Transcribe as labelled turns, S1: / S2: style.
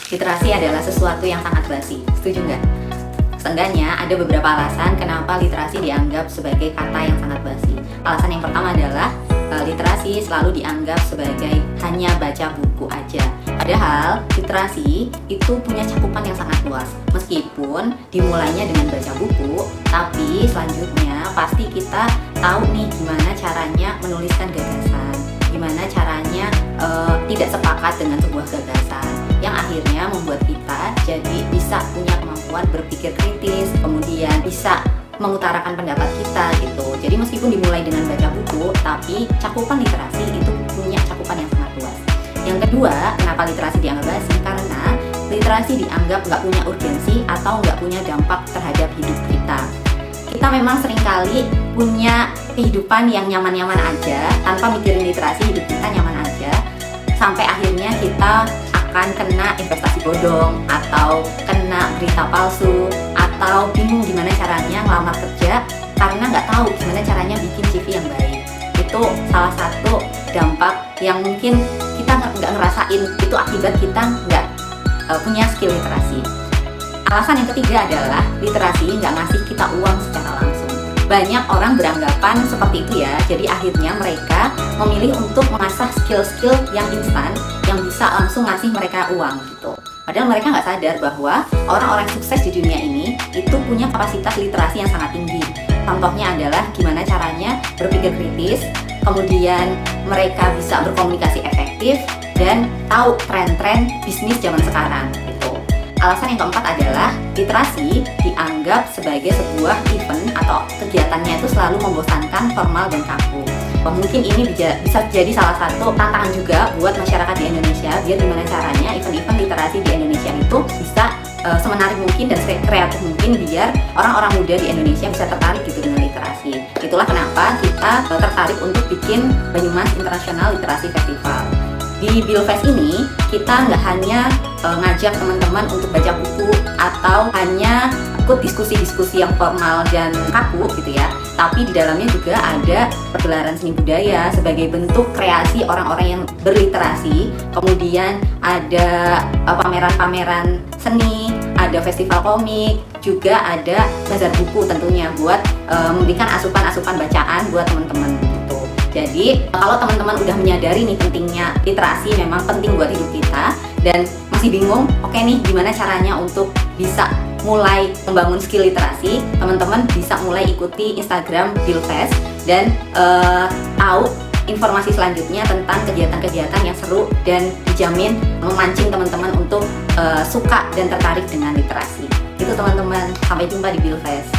S1: literasi adalah sesuatu yang sangat basi. Setuju nggak? Seenggaknya ada beberapa alasan kenapa literasi dianggap sebagai kata yang sangat basi. Alasan yang pertama adalah literasi selalu dianggap sebagai hanya baca buku aja. Padahal literasi itu punya cakupan yang sangat luas. Meskipun dimulainya dengan baca buku, tapi selanjutnya pasti kita tahu nih gimana caranya menuliskan gagasan, gimana caranya tidak sepakat dengan sebuah gagasan, yang akhirnya membuat kita jadi bisa punya kemampuan berpikir kritis, kemudian bisa mengutarakan pendapat kita gitu. Jadi meskipun dimulai dengan baca buku, tapi cakupan literasi itu punya cakupan yang sangat luas. Yang kedua, kenapa literasi dianggap basi? Karena literasi dianggap nggak punya urgensi atau nggak punya dampak terhadap hidup kita. Kita memang seringkali punya kehidupan yang nyaman-nyaman aja, tanpa mikirin literasi, hidup kita nyaman aja, sampai akhirnya kita akan kena investasi bodong, atau kena berita palsu, atau bingung gimana caranya ngelamar kerja karena nggak tahu gimana caranya bikin CV yang baik. Itu salah satu dampak yang mungkin kita nggak ngerasain, itu akibat kita nggak punya skill literasi. Alasan yang ketiga adalah literasi nggak ngasih kita uang secara langsung. Banyak orang beranggapan seperti itu ya, jadi akhirnya mereka memilih untuk mengasah skill-skill yang instan yang bisa langsung ngasih mereka uang gitu. Padahal mereka nggak sadar bahwa orang-orang sukses di dunia ini itu punya kapasitas literasi yang sangat tinggi. Contohnya adalah gimana caranya berpikir kritis, kemudian mereka bisa berkomunikasi efektif, dan tahu tren-tren bisnis zaman sekarang gitu. Alasan yang keempat adalah literasi dianggap sebagai sebuah event atau kegiatannya itu selalu membosankan, formal, dan kaku. Mungkin ini bisa jadi salah satu tantangan juga buat masyarakat di Indonesia, biar gimana caranya event-event literasi di Indonesia itu bisa semenarik mungkin dan kreatif mungkin, biar orang-orang muda di Indonesia bisa tertarik gitu dengan literasi. Itulah kenapa kita tertarik untuk bikin Banyumas International Literasi Festival. Di Bilfest ini kita nggak hanya ngajak teman-teman untuk baca buku atau hanya ikut diskusi-diskusi yang formal dan kaku gitu ya, tapi di dalamnya juga ada pergelaran seni budaya sebagai bentuk kreasi orang-orang yang berliterasi. Kemudian ada pameran-pameran seni, ada festival komik, juga ada bazar buku tentunya buat memberikan asupan-asupan bacaan buat teman-teman gitu. Jadi kalau teman-teman udah menyadari nih pentingnya literasi, memang penting buat hidup kita, dan masih bingung, oke nih gimana caranya untuk bisa mulai membangun skill literasi, teman-teman bisa mulai ikuti Instagram Bilfest dan tahu informasi selanjutnya tentang kegiatan-kegiatan yang seru dan dijamin memancing teman-teman untuk suka dan tertarik dengan literasi. Itu teman-teman, sampai jumpa di Bilfest.